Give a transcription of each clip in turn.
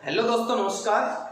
Hello दोस्तों, नमस्कार।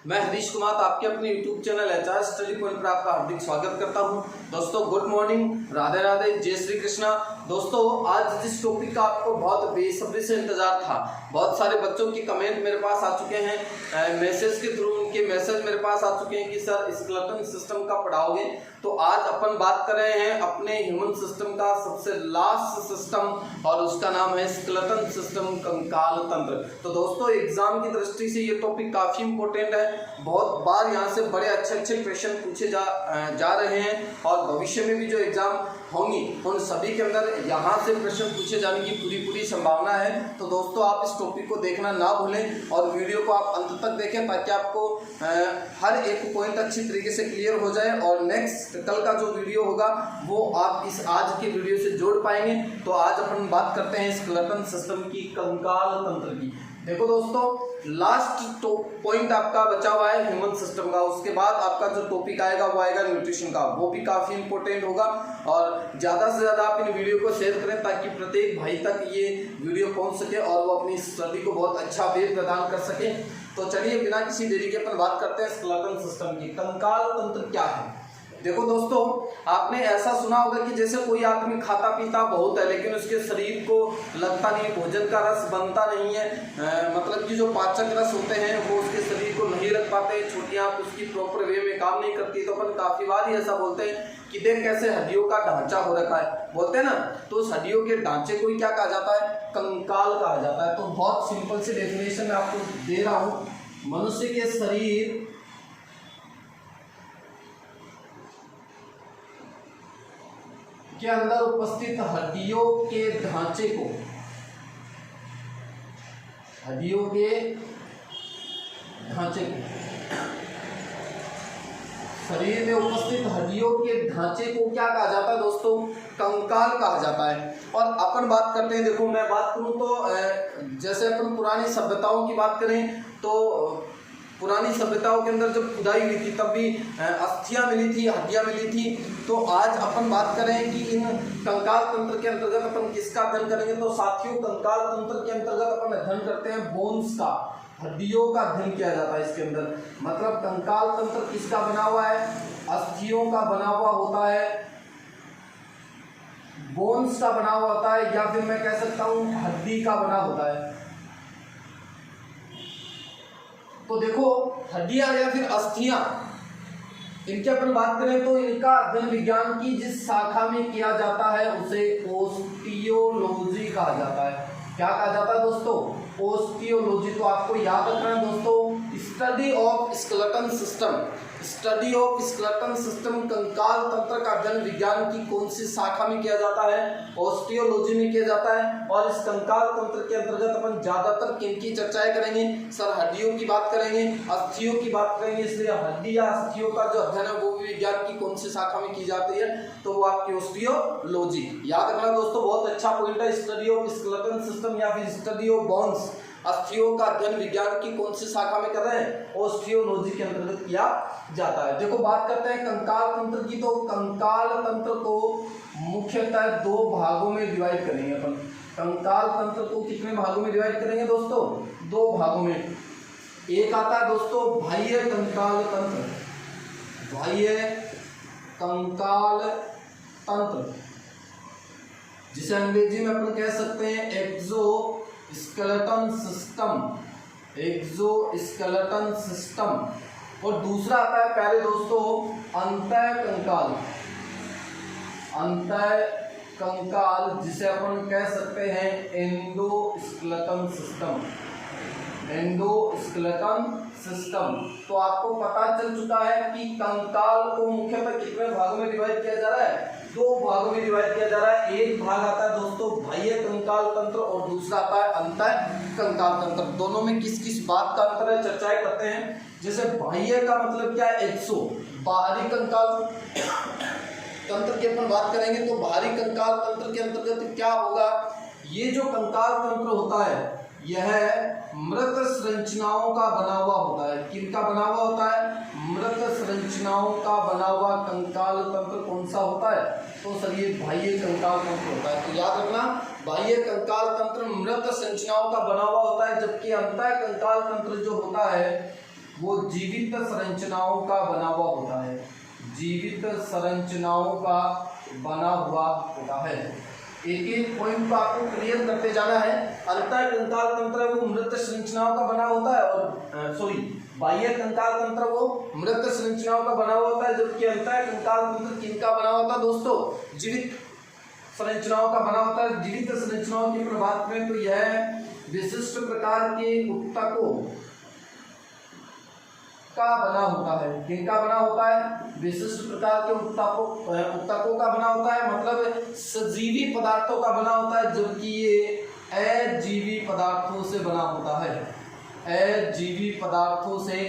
मैं हरीश कुमार आपके अपने YouTube channel HR study point पर आपका हार्दिक स्वागत करता हूं। दोस्तों गुड मॉर्निंग, राधे राधे, जय श्री कृष्णा। दोस्तों आज जिस टॉपिक का आपको बहुत बेसब्री से इंतजार था, बहुत सारे बच्चों की कमेंट मेरे पास आ चुके हैं, मैसेज के थ्रू उनके मैसेज मेरे पास आ चुके हैं कि सर स्केलेटन सिस्टम का पढ़ाओगे। तो आज अपन बात कर रहे हैं अपने ह्यूमन सिस्टम का सबसे लास्ट सिस्टम और उसका नाम है स्केलेटन सिस्टम, कंकाल तंत्र। तो दोस्तों एग्जाम की दृष्टि से ये टॉपिक काफी इंपॉर्टेंट है। बहुत बार यहाँ से बड़े अच्छे क्वेश्चन पूछे जा रहे हैं और भविष्य में भी जो एग्जाम होंगी उन सभी के अंदर यहाँ से प्रश्न पूछे जाने की पूरी संभावना है। तो दोस्तों आप इस टॉपिक को देखना ना भूलें और वीडियो को आप अंत तक देखें ताकि आपको हर एक पॉइंट अच्छी तरीके से क्लियर हो जाए और नेक्स्ट कल का जो वीडियो होगा वो आप इस आज के वीडियो से जोड़ पाएंगे। तो आज अपन बात करते हैं स्केलेटन सिस्टम की, कंकाल तंत्र की। देखो दोस्तों लास्ट पॉइंट आपका बचा हुआ है ह्यूमन सिस्टम का, उसके बाद आपका जो टॉपिक आएगा वो आएगा न्यूट्रिशन का, वो भी काफी इंपॉर्टेंट होगा। और ज्यादा से ज्यादा आप इन वीडियो को शेयर करें ताकि प्रत्येक भाई तक ये वीडियो पहुंच सके और वो अपनी स्टडी को बहुत अच्छा वेग प्रदान कर सके। तो चलिए बिना किसी देरी के अपन बात करते हैं स्केलेटन सिस्टम की। कंकाल तंत्र क्या है? देखो दोस्तों आपने ऐसा सुना होगा कि जैसे कोई आदमी खाता पीता बहुत है लेकिन उसके शरीर को लगता नहीं, भोजन का रस बनता नहीं है, मतलब कि जो पाचक रस होते हैं वो उसके शरीर को नहीं रख पाते, छोटियां उसकी प्रॉपर वे में काम नहीं करती। तो अपन काफी बार ही ऐसा बोलते हैं कि देख कैसे हड्डियों का ढांचा हो रखा है, बोलते हैं ना। तो उस हड्डियों के ढांचे को क्या कहा जाता है? कंकाल कहा जाता है। तो बहुत सिंपल सी डेफिनेशन मैं आपको दे रहा हूँ। मनुष्य के शरीर के अंदर उपस्थित हड्डियों के ढांचे को, हड्डियों के ढांचे को, शरीर में उपस्थित हड्डियों के ढांचे को क्या कहा जाता है दोस्तों? कंकाल कहा जाता है। और अपन बात करते हैं, देखो मैं बात करूं तो जैसे अपन पुरानी सभ्यताओं की बात करें तो पुरानी सभ्यताओं के अंदर जब खुदाई हुई थी तब भी अस्थियां मिली थी, हड्डियां मिली थी। तो आज अपन बात करें कि इन कंकाल तंत्र के अंतर्गत अपन किसका अध्ययन करेंगे? तो साथियों कंकाल तंत्र के अंतर्गत अपन अध्ययन करते हैं बोन्स का, हड्डियों का अध्ययन किया जाता है इसके अंदर। मतलब कंकाल तंत्र किसका बना हुआ है? अस्थियों का बना हुआ होता है, बोन्स का बना हुआ होता है, या फिर मैं कह सकता हूं हड्डी का बना होता है। तो देखो हड्डियां या फिर अस्थियां, इनकी अपन बात करें तो इनका अध्ययन विज्ञान की जिस शाखा में किया जाता है उसे ओस्टियोलॉजी कहा जाता है। क्या कहा जाता है दोस्तों? ओस्टियोलॉजी। तो आपको याद रखना है दोस्तों, study of skeleton system, study of skeleton system, कंकाल तंत्र का अध्ययन विज्ञान की कौन सी शाखा में किया जाता है? ओस्टियोलॉजी में किया जाता है। और इस कंकाल तंत्र के अंतर्गत अपन ज्यादातर किनकी चर्चाएं करेंगे? सर हड्डियों की बात करेंगे, अस्थियों की बात करेंगे। इसलिए हड्डी या अस्थियों का जो अध्ययन है वो भी विज्ञान की कौन सी शाखा में की जाती है? तो वो आपकी ओस्टियोलॉजी। याद रखना दोस्तों, बहुत अच्छा पॉइंट है। स्टडी ऑफ स्केलेटन सिस्टम या फिर स्टडी ऑफ बोन्स, अस्थियों का अध्ययन विज्ञान की कौन सी शाखा में कर रहे हैं? ओस्टियोलॉजी के अंतर्गत किया जाता है। देखो बात करते हैं कंकाल तंत्र की। तो कंकाल तंत्र को मुख्यतः दो भागों में डिवाइड करेंगे अपन। कंकाल तंत्र को कितने भागों में डिवाइड करेंगे दोस्तों? दो भागों में। एक आता है दोस्तों बाह्य कंकाल तंत्र, बाह्य कंकाल तंत्र, जिसे अंग्रेजी में अपन कह सकते हैं एक्सो स्केलेटन सिस्टम, एक्सोस्केलेटन सिस्टम। और दूसरा आता है पहले दोस्तों अंतः कंकाल, अंतः कंकाल, जिसे अपन कह सकते हैं एंडोस्केलेटन सिस्टम, एंडोस्केलेटन सिस्टम। तो आपको पता चल चुका है कि कंकाल को मुख्यतः कितने भागों में डिवाइड किया जा रहा है? दो भागों में डिवाइड किया जा रहा है। एक भाग आता है दोस्तों बाह्य कंकाल तंत्र और दूसरा आता है अंतः कंकाल तंत्र। दोनों में किस किस बात का अंतर है चर्चाएं करते हैं। जैसे बाह्य का मतलब क्या है? एक्सो, बाहरी कंकाल तंत्र की अपन बात करेंगे तो बाहरी कंकाल तंत्र के अंतर्गत क्या होगा? ये जो कंकाल तंत्र होता है यह मृत संरचनाओं का बना हुआ होता है। किनका बना हुआ होता है? मृत संरचनाओं का बना हुआ कंकाल तंत्र कौन सा होता है? तो सर ये बाह्य कंकाल तंत्र होता है। तो याद रखना, बाह्य कंकाल तंत्र मृत संरचनाओं का बना हुआ होता है, जबकि अंतः कंकाल तंत्र जो होता है वो जीवित संरचनाओं का बना हुआ होता है, जीवित संरचनाओं का बना हुआ होता है। एक एक पॉइंट को आपको क्लियर करते जाना है। अंतः कंकाल तंत्र वो मृत संरचनाओं का बना होता है, और बाह्य कंकाल तंत्र वो मृत संरचनाओं का बना हुआ होता है, जबकि अंतः कंकाल तंत्र किनका बना होता है दोस्तों? जीवित संरचनाओं का बना होता है। जीवित संरचनाओं की बात करें तो यह विशिष्ट प्रकार के ऊतकों का बना होता है। किनका बना होता है? विशिष्ट प्रकार के ऊतकों का बना होता है, मतलब सजीवी पदार्थों का बना होता है, जबकि ये अजीवी पदार्थों से बना होता है, अजीवी पदार्थों से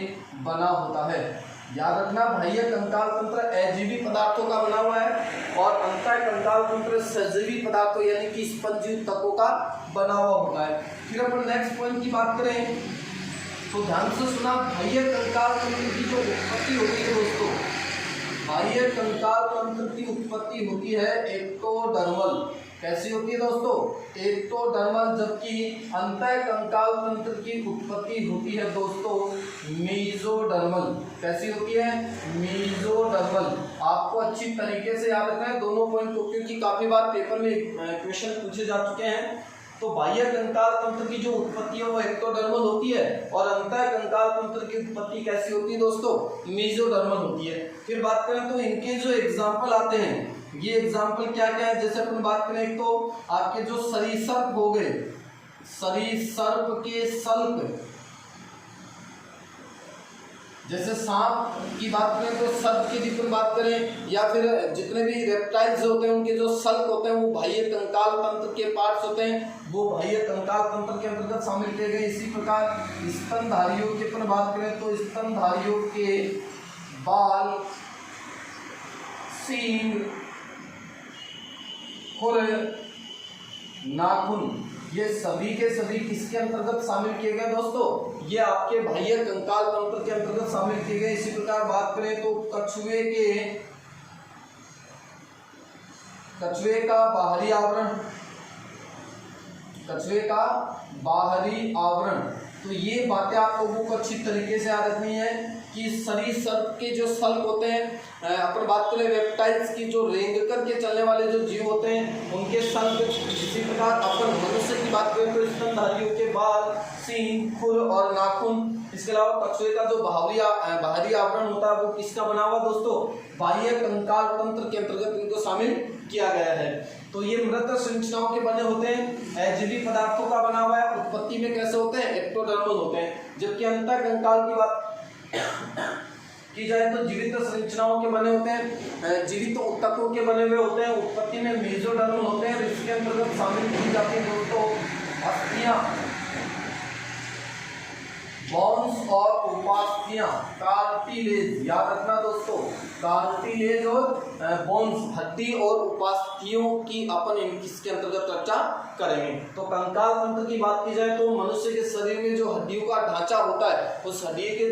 बना होता है। याद रखना, बाह्य कंकाल तंत्र अजीवी पदार्थों का बना हुआ है और अंतः कंकाल तंत्र सजीवी पदार्थों यानी कि स्पंजी ऊतकों का बना हुआ होता है। फिर अपन नेक्स्ट पॉइंट की बात करें तो ध्यान से सुना, बाह्य कंकाल तंत्र की जो उत्पत्ति होती है दोस्तों, बाह्य कंकाल तंत्र की उत्पत्ति होती है एक्टोडर्मल। कैसी होती है दोस्तों? एक्टोडर्मल। जबकि अंतः कंकाल तंत्र की उत्पत्ति होती है दोस्तों मेसोडर्मल। कैसी होती है? मेसोडर्मल। आपको अच्छी तरीके से याद रखना है दोनों पॉइंट को, क्योंकि काफी बार पेपर में क्वेश्चन पूछे जा चुके हैं। तो बाह्य कंकाल तंत्र की जो उत्पत्ति है वो एक्टोडर्मल होती है, और अंतः कंकाल तंत्र की उत्पत्ति कैसी होती है दोस्तों? मेसोडर्मल होती है। फिर बात करें तो इनके जो एग्जाम्पल आते हैं, ये एग्जाम्पल क्या क्या है? जैसे अपन बात करें तो आपके जो सरीसृप हो गए, सरीसृप के सल्क, जैसे सांप की बात करें तो सर्प की जितनी बात करें, या फिर जितने भी रेप्टाइल्स होते हैं उनके जो सल्क होते हैं वो बाह्य कंकाल तंत्र के पार्ट्स होते हैं, वो बाह्य कंकाल तंत्र के अंतर्गत शामिल किए गए। इसी प्रकार स्तनधारियों की अपन बात करें तो स्तनधारियों के बाल, सींग, खुर, नाखून, ये सभी के सभी किसके अंतर्गत शामिल किए गए दोस्तों? ये आपके बाह्य कंकाल तंत्र के अंतर्गत शामिल किए गए। इसी प्रकार बात करें तो कछुए का बाहरी आवरण, कछुए का बाहरी आवरण, तो ये बातें आप लोगों को अच्छी तरीके से याद रखनी है कि सरीसृप के जो सल्क होते हैं, अपन बात करें रेप्टाइल्स की, जो रेंग करके चलने वाले जो जीव होते हैं उनके सल्क। इसी प्रकार अपन मनुष्य की बात करें तो स्तनधारियों के बाल, सींग, खुर और नाखून। इसके अलावा कछुए का जो बाहरी आवरण होता है वो किसका बना हुआ दोस्तों? बाह्य कंकाल तंत्र के अंतर्गत इनको शामिल किया गया है। तो ये मृत संरचनाओं के बने होते हैं, अजीवी पदार्थों का बना हुआ है। उत्पत्ति में कैसे होते हैं? एक्टोडर्मल होते हैं। जबकि अंतः कंकाल की बात की जाए तो जीवित संरचनाओं के बने होते हैं, जीवित ऊतकों के बने हुए होते हैं। उत्पत्ति में मेसोडर्मल होते हैं। इसके अंतर्गत शामिल की जाती है दोस्तों अस्थियां, बोन्स और उपास्थियां, कार्टिलेज। याद रखना दोस्तों, कार्टिलेज और बोन्स, हड्डी और उपास्थियों की अपन किसके अंतर्गत चर्चा करेंगे। तो कंकाल तंत्र की बात की जाए तो मनुष्य के शरीर में जो हड्डियों का ढांचा होता है उस हड्डी के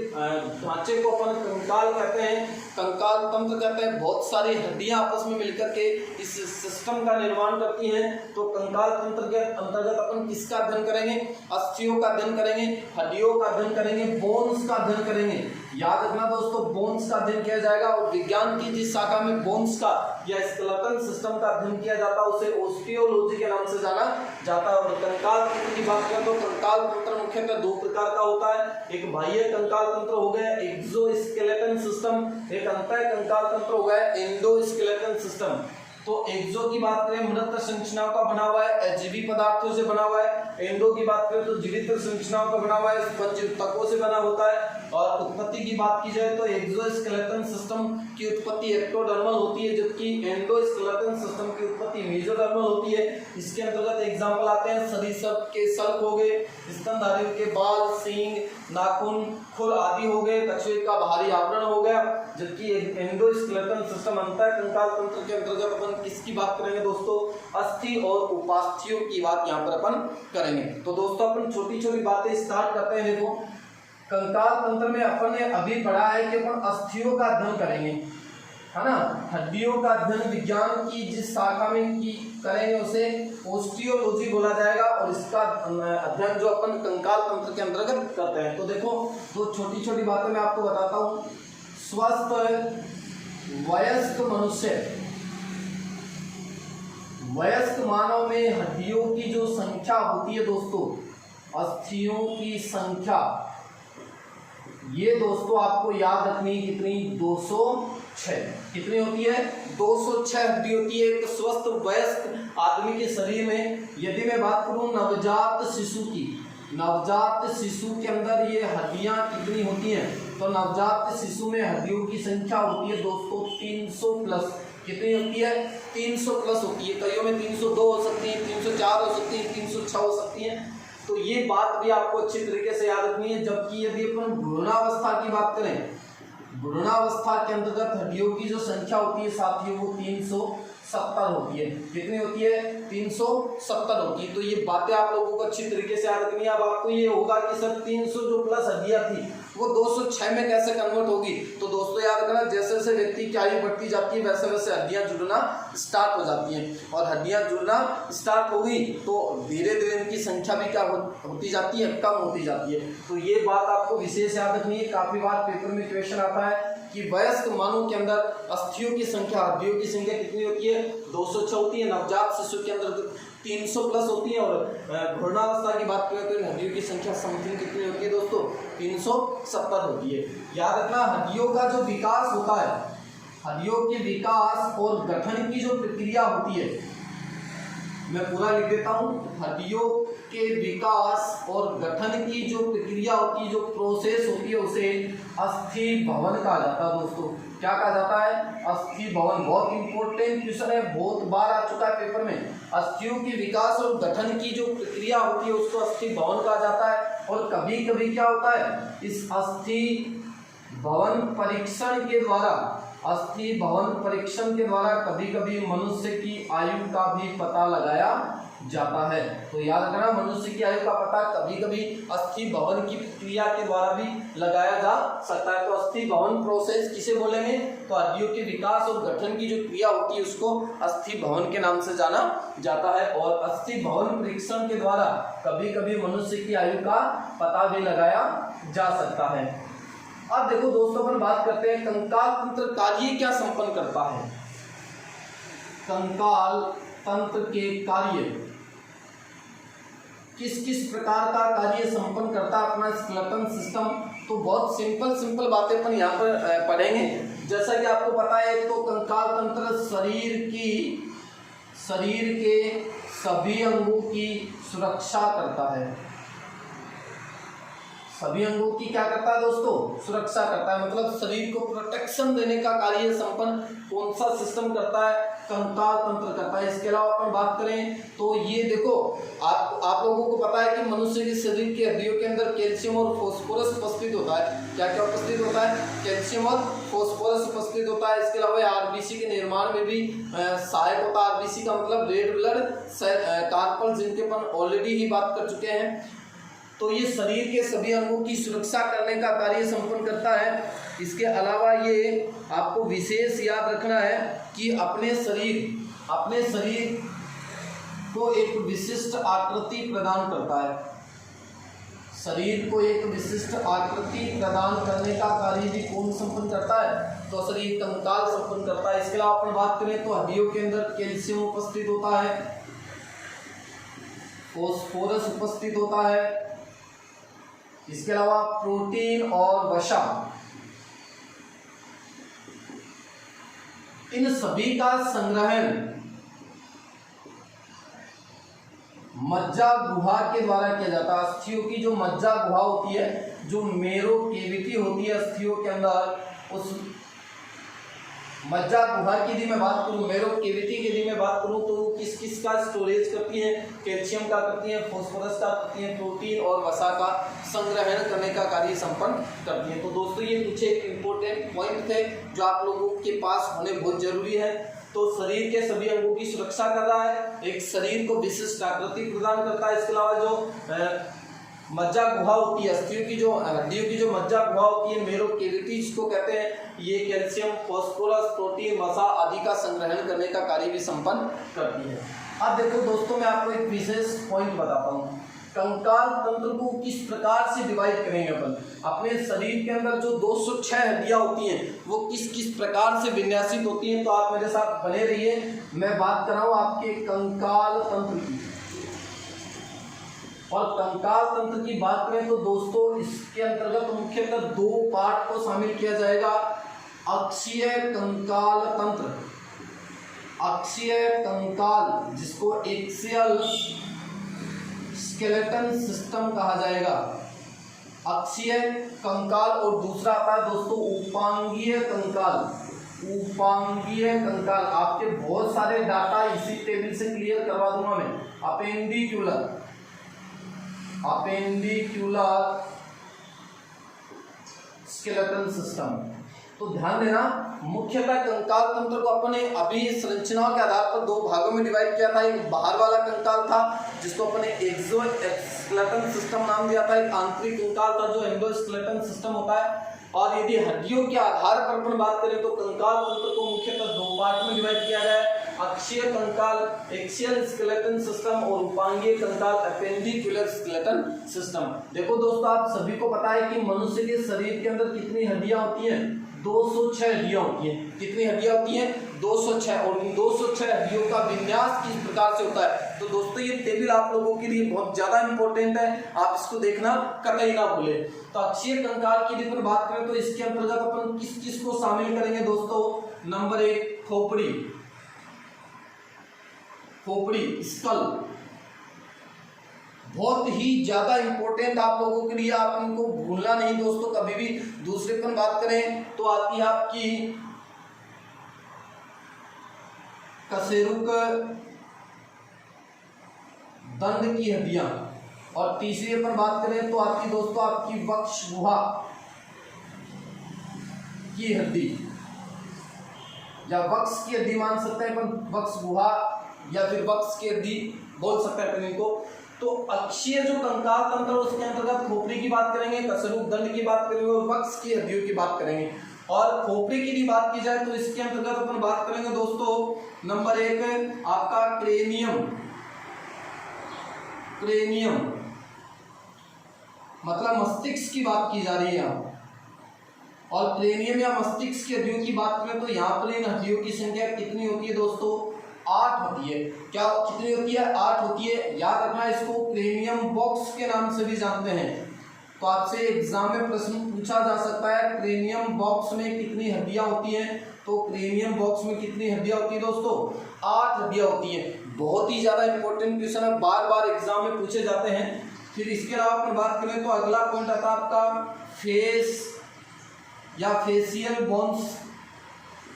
ढांचे को अपन कंकाल कहते हैं, कंकाल तंत्र कहते हैं। बहुत सारी हड्डियां आपस में मिलकर के इस सिस्टम का निर्माण करती हैं। तो कंकाल तंत्र के अंतर्गत अपन किसका अध्ययन करेंगे? अस्थियों का अध्ययन करेंगे, हड्डियों का अध्ययन करेंगे, बोन्स का अध्ययन करेंगे। याद रखना दोस्तों, बोन्स का अध्ययन किया जाएगा। और विज्ञान की जिस शाखा में बोन्स का या स्केलेटन सिस्टम का अध्ययन किया जाता है उसे ओस्टियोलॉजी के नाम से जाना जाता है। और कंकाल तंत्र की बात करें तो कंकाल तंत्र मुख्यतः दो प्रकार का होता है। एक बाह्य कंकाल तंत्र हो गया एक्सोस्केलेटन सिस्टम, एक अंतः कंकाल तंत्र हो गया एंडोस्केलेटन सिस्टम। तो एक्सो की बात करें मृत संरचनाओं का बना हुआ है, अजीवी पदार्थों से बना हुआ है। एंडो की बात करें तो जीवित संरचनाओं का बना हुआ है, स्पंज ऊतकों से बना होता है। और उत्पत्ति की बात की जाए तो एक्सोस्केलेटन सिस्टम की उत्पत्ति एक्टोडर्मल होती है, जबकि एंडोस्केलेटन सिस्टम की उत्पत्ति मेसोडर्मल होती है। इसके अंतर्गत एग्जाम्पल आते हैं सरीसृप के सल्क हो गए, स्तनधारियों के बाल, सींग, नाखून, खुर आदि हो गए, कछुए का बाहरी आवरण हो गया। जबकि एंडोस्केलेटन सिस्टम अंतः कंकाल तंत्र के अंतर्गत अपन किसकी बात करेंगे दोस्तों? अस्थि और उपास्थियों की बात यहाँ पर अपन करेंगे। तो दोस्तों अपन छोटी छोटी बातें स्टार्ट करते हैं। देखो, कंकाल तंत्र में अपन ने अभी पढ़ा है कि अपन अस्थियों का अध्ययन करेंगे, है ना। हड्डियों का अध्ययन विज्ञान की जिस शाखा में की करेंगे उसे ओस्टियोलॉजी बोला जाएगा, और इसका अध्ययन जो अपन कंकाल तंत्र के अंतर्गत करते हैं। तो देखो दो छोटी छोटी बातें मैं आपको बताता हूँ। स्वस्थ वयस्क मनुष्य, वयस्क मानव में हड्डियों की जो संख्या होती है दोस्तों, अस्थियों की संख्या, ये दोस्तों आपको याद रखनी कितनी, 206। कितनी होती है, 206 हड्डी होती है एक स्वस्थ वयस्क आदमी के शरीर में। यदि मैं बात करूं नवजात शिशु की, नवजात शिशु के अंदर ये हड्डियां कितनी होती हैं, तो नवजात शिशु में हड्डियों की संख्या होती है दोस्तों 300 प्लस। कितनी होती है, 300 प्लस होती है। कईयों में 302 हो सकती है, 304 हो सकती है, 306 हो सकती है। तो ये बात भी आपको अच्छी तरीके से याद रखनी है। जबकि यदि अपन भ्रूणावस्था की बात करें, भ्रूणावस्था के अंतर्गत हड्डियों की जो संख्या होती है साथियों वो 370 होती है। कितनी होती है, 370 होती है। तो ये बातें आप लोगों को अच्छी तरीके से याद रखनी है। अब आपको ये होगा कि सर 300 जो प्लस हड्डियां थी वो 206 में कैसे कन्वर्ट होगी। तो दोस्तों याद रखना, जैसे जैसे व्यक्ति की आयु बढ़ती जाती है वैसे वैसे हड्डियां जुड़ना स्टार्ट हो जाती हैं, और हड्डियां जुड़ना स्टार्ट होगी तो धीरे धीरे इनकी संख्या भी क्या होती जाती है, कम होती जाती है। तो ये बात आपको विशेष याद रखनी है। काफी बार पेपर में क्वेश्चन आता है कि वयस्क मानव के अंदर अस्थियों की संख्या, हड्डियों की संख्या कितनी होती है, 206 होती है। नवजात शिशु के अंदर 300 प्लस होती है, और भ्रूणावस्था की बात करें तो हड्डियों की संख्या समथिंग कितनी होती है दोस्तों, 370 होती है। याद रखना, हड्डियों का जो विकास होता है, हड्डियों के विकास और गठन की जो प्रक्रिया होती है, मैं पूरा लिख देता हूँ। हड्डियों के विकास और गठन की जो प्रक्रिया होती है, जो प्रोसेस होती है, उसे अस्थि भवन कहा जाता है दोस्तों। क्या कहा जाता है, अस्थि भवन। बहुत इंपॉर्टेंट क्वेश्चन है, बहुत बार आ चुका है पेपर में। अस्थियों के विकास और गठन की जो प्रक्रिया होती है उसको अस्थि भवन कहा जाता है। और कभी कभी क्या होता है, इस अस्थि भवन परीक्षण के द्वारा, अस्थि भवन परीक्षण के द्वारा कभी कभी मनुष्य की आयु का भी पता लगाया जाता है। तो याद रखना, मनुष्य की आयु का पता कभी कभी अस्थि भवन की प्रक्रिया के द्वारा भी लगाया जा सकता है। तो अस्थि भवन प्रोसेस किसे बोलेंगे, तो हड्डियों के विकास और गठन की जो क्रिया होती है उसको अस्थि भवन के नाम से जाना जाता है। और अस्थि भवन परीक्षण के द्वारा कभी कभी मनुष्य की आयु का पता भी लगाया जा सकता है। अब देखो दोस्तों, अपन बात करते हैं कंकाल तंत्र कार्य क्या संपन्न करता है। कंकाल तंत्र के कार्य किस किस प्रकार का कार्य संपन्न करता है अपना स्केलेटन सिस्टम। तो बहुत सिंपल बातें अपन यहाँ पर पढ़ेंगे। जैसा कि आपको पता है, तो कंकाल तंत्र शरीर के सभी अंगों की सुरक्षा करता है। सभी अंगों की क्या करता है दोस्तों, सुरक्षा करता है। मतलब शरीर को प्रोटेक्शन देने का कार्य संपन्न कौन सा सिस्टम करता है, कंकाल तंत्र करता है। इसके अलावा अपन बात करें तो ये देखो, आप लोगों को पता है कि मनुष्य के शरीर की हड्डियों के अंदर कैल्शियम और फास्फोरस उपस्थित होता है। क्या क्या उपस्थित होता है, कैल्शियम और फास्फोरस उपस्थित होता है। इसके अलावा आरबीसी के निर्माण में भी सहायक होता है। आरबीसी का मतलब रेड ब्लड कार्पल, जिनके अपन ऑलरेडी ही बात कर चुके हैं। तो ये शरीर के सभी अंगों की सुरक्षा करने का कार्य संपन्न करता है। इसके अलावा ये आपको विशेष याद रखना है कि अपने शरीर को एक विशिष्ट आकृति प्रदान करता है। शरीर को एक विशिष्ट आकृति प्रदान करने का कार्य भी कौन संपन्न करता है, तो शरीर कंकाल संपन्न करता है। इसके अलावा अपन बात करें तो हड्डियों के अंदर कैल्शियम उपस्थित होता है, फास्फोरस उपस्थित होता है। इसके अलावा प्रोटीन और वसा, इन सभी का संग्रहण मज्जा गुहा के द्वारा किया जाता है। अस्थियों की जो मज्जा गुहा होती है, जो मेरो केविटी होती है अस्थियों के अंदर, उस मज्जा गुहा की यदि मैं बात करूं, मेरो केविटी की यदि मैं बात करूं, तो किस किस का स्टोरेज करती है, कैल्शियम का करती है, फास्फोरस का करती है, प्रोटीन और वसा का संग्रहण करने का कार्य संपन्न करती है। तो दोस्तों ये कुछ एक इम्पोर्टेंट पॉइंट थे जो आप लोगों के पास होने बहुत जरूरी है। तो शरीर के सभी अंगों की सुरक्षा कर रहा है, एक शरीर को विशिष्ट आकृति प्रदान करता है। इसके अलावा जो मज्जा गुहा होती है, अस्थियों की जो हड्डियों की जो मज्जा गुहा होती है, मेरो कैविटी जिसको कहते हैं, ये कैल्शियम, फास्फोरस, प्रोटीन, वसा आदि का संग्रहण करने का कार्य भी संपन्न करती है। अब देखो दोस्तों, मैं आपको एक विशेष पॉइंट बताता हूँ। कंकाल तंत्र को किस प्रकार से डिवाइड करेंगे अपन, अपने शरीर के अंदर जो 206 हड्डियां होती हैं वो किस किस प्रकार से विन्यासित होती हैं। तो आप मेरे साथ बने रहिए, मैं बात कर रहा हूँ आपके कंकाल तंत्र की। और कंकाल तंत्र की बात करें तो दोस्तों, इसके अंतर्गत मुख्यतः 2 पार्ट को शामिल किया जाएगा। अक्षीय कंकाल तंत्र, अक्षीय कंकाल जिसको एक्सियल स्केलेटन सिस्टम कहा जाएगा, अक्षीय कंकाल। और दूसरा आता है दोस्तों उपांगीय कंकाल, उपांगीय कंकाल। आपके बहुत सारे डाटा इसी टेबल से क्लियर करवा दूंगा मैं। अपेंडिक्यूलर, अपेंडिक्यूलर स्केलेटन सिस्टम। तो ध्यान देना, मुख्यतः कंकाल तंत्र को अपने अभी संरचनाओं के आधार पर 2 भागों में डिवाइड किया था। एक बाहर वाला कंकाल था जिसको अपने एक्सोस्केलेटन सिस्टम नाम दिया था, एक आंतरिक कंकाल था जो एंडोस्केलेटन सिस्टम होता है। और यदि हड्डियों के आधार पर अपन बात करें तो कंकाल तंत्र को मुख्यतः 2 पार्ट में डिवाइड किया गया है। अक्षीय कंकाल एक्सियल स्केलेटन सिस्टम और उपांगीय कंकाल अपेंडिकुलर स्केलेटन सिस्टम। देखो दोस्तों, आप सभी को पता है कि मनुष्य के शरीर के अंदर कितनी हड्डियां होती हैं, 206 हड्डियां होती हैं। कितनी हड्डियां होती हैं, 206। और इन 206 हड्डियों का विन्यास किस प्रकार से होता है। तो दोस्तों ये टेबल आप लोगों के लिए बहुत ज्यादा इंपॉर्टेंट है, आप इसको देखना कतई ना भूले। तो अक्षीय कंकाल की यदि बात करें तो इसके अंतर्गत अपन किस किस को शामिल करेंगे दोस्तों। नंबर 1 खोपड़ी, खोपड़ी स्कल, बहुत ही ज्यादा इंपॉर्टेंट आप लोगों के लिए, आप इनको भूलना नहीं दोस्तों कभी भी। दूसरे पर बात करें तो आती है आपकी कशेरुक दंड की हड्डियां। और तीसरे पर बात करें तो आती दोस्तों आपकी वक्ष गुहा की हड्डी, या वक्ष की हड्डी मान सकते हैं अपन, वक्ष गुहा या फिर वक्ष की हड्डी बोल सकते हैं अपन इनको। तो अक्षीय जो कंकाल तंत्र उसके अंतर्गत खोपड़ी की बात करेंगे, कशेरुक दंड की बात करेंगे और वक्ष की हड्डियों की बात करेंगे। और खोपड़ी की भी बात की जाए तो इसके अंतर्गत अपन बात करेंगे दोस्तों नंबर 1 आपका क्रेनियम, क्रेनियम मतलब मस्तिष्क की बात की जा रही है यहाँ। और क्रेनियम या मस्तिष्क की हड्डियों की बात करें तो यहाँ पर इन हड्डियों की संख्या कितनी होती है दोस्तों, 8 होती है। क्या कितनी होती है, 8 होती है। याद रखना, इसको क्रेनियम बॉक्स के नाम से भी जानते हैं। तो आपसे एग्जाम में प्रश्न पूछा जा सकता है क्रेनियम बॉक्स में कितनी हड्डियां होती हैं। तो क्रेनियम बॉक्स में कितनी हड्डियां होती है दोस्तों, 8 हड्डियां होती हैं। बहुत ही ज्यादा इंपॉर्टेंट क्वेश्चन है, बार बार एग्जाम में पूछे जाते हैं। फिर इसके अलावा अपन बात करें तो अगला पॉइंट आता है आपका फेस या फेशियल बोन्स।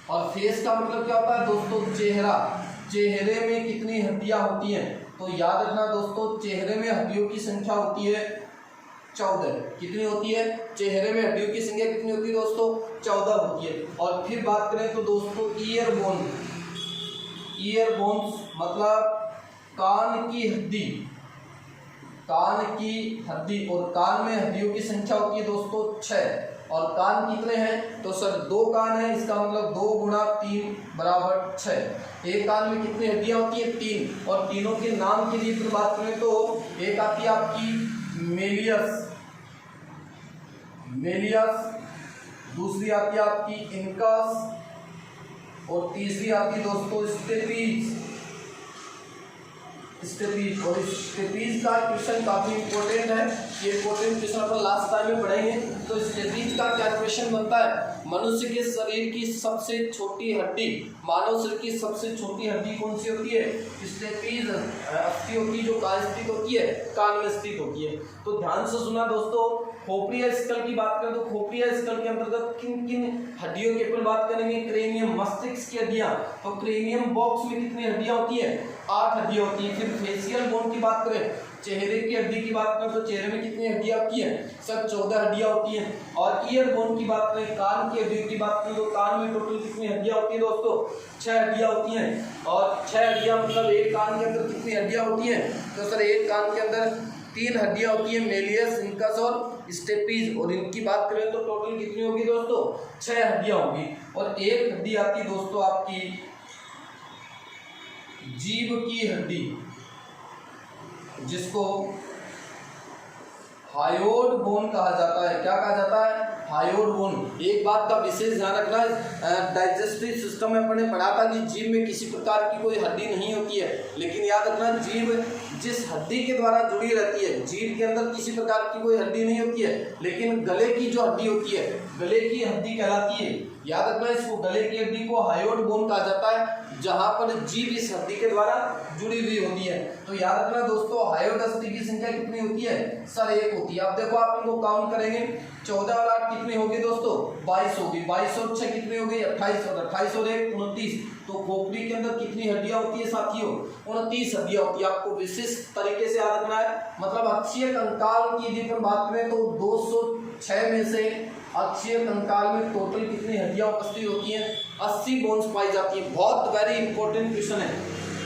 और फेस का मतलब क्या होता है दोस्तों, चेहरा। चेहरे में कितनी हड्डियां होती हैं, तो याद रखना दोस्तों, चेहरे में हड्डियों की संख्या होती है 14। कितनी होती है, चेहरे में हड्डियों की संख्या कितनी होती है दोस्तों, 14 होती है। और फिर बात करें तो दोस्तों ईयर बोन, ईयर बोन्स मतलब कान की हड्डी, कान की हड्डी। और कान में हड्डियों की संख्या होती है दोस्तों 6। और कान कितने हैं, तो सर 2 कान है, इसका मतलब 2 गुणा 3 बराबर 6। एक कान में कितनी हड्डियां होती है, 3। और तीनों के नाम की यदि बात करें तो एक आती है आपकी मेलियस, मेलियस, दूसरी आती है आपकी इनकस और तीसरी आती है दोस्तों स्टेपीज, स्टेपीज। और स्टेपीज का क्वेश्चन काफी इंपॉर्टेंट है, ये इंपॉर्टेंट क्वेश्चन अपन लास्ट टाइम में पढ़ेंगे। तो स्टेपीज का क्या क्वेश्चन बनता है, मनुष्य के शरीर की सबसे छोटी हड्डी, मानव शरीर की सबसे छोटी हड्डी कौन सी होती है, स्टेपीज अस्थि होती है, जो कहाँ स्थित होती है, कान में स्थित होती है। तो ध्यान से सुना दोस्तों, खोपड़ी या स्कल की बात करें तो खोपड़ी या स्कल के अंतर्गत किन किन हड्डियों की अपन बात करेंगे, क्रेनियम मस्तिष्क की हड्डियां। तो क्रेनियम बॉक्स में कितनी हड्डियां होती है, 8 हड्डियां होती है। फिर फेशियल बोन की बात करें, चेहरे की हड्डी की बात करें तो चेहरे में कितनी हड्डियां होती है, सब 14 हड्डियां होती हैं। और ईयर बोन की बात करें, कान की हड्डियों की बात करें तो कान में टोटल कितनी हड्डियां होती है दोस्तों, 6 हड्डियां होती हैं। और 6 हड्डियां मतलब एक कान के अंदर कितनी हड्डियां होती हैं, तो सर एक कान के अंदर 3 हड्डियां होती है, मेलियस, इंकस और स्टेपीज, और इनकी बात करें तो टोटल कितनी होगी दोस्तों, 6 हड्डियां होगी। और एक हड्डी आती है दोस्तों आपकी जीभ की हड्डी, जिसको हायोड बोन कहा जाता है। क्या कहा जाता है, हायोड बोन। एक बात का विशेष ध्यान रखना है, डाइजेस्टिव सिस्टम में अपने पढ़ा था कि जीभ में किसी प्रकार की कोई हड्डी नहीं होती है, लेकिन याद रखना जीभ जिस हड्डी के द्वारा जुड़ी रहती है, जीभ के अंदर किसी प्रकार की कोई हड्डी नहीं होती है, लेकिन गले की जो हड्डी होती है, गले की हड्डी कहलाती है। याद रखना इसको, गले की हड्डी को हायोड बोन कहा जाता है, जहां पर जीभ इस हड्डी के द्वारा जुड़ी हुई होती है। तो याद रखना दोस्तों, हायोड अस्थि की संख्या कितनी होती है, सर 1 होती है। अब देखो आप इनको काउंट करेंगे, 14 और 8 कितनी होगी दोस्तों, 22 होगी। 22 और 6 कितनी हो गई, 28, और 28 और 1 29। तो खोपड़ी के अंदर कितनी हड्डियां होती है साथियों, 29 हड्डियां होती है। आपको विशेष तरीके से याद रखना है। मतलब अक्षीय कंकाल की यदि अपन बात करें तो 206 में से अक्षीय कंकाल में टोटल कितनी हड्डियां उपस्थित होती हैं, 80 बोन्स पाई जाती है। बहुत वेरी इंपॉर्टेंट क्वेश्चन है,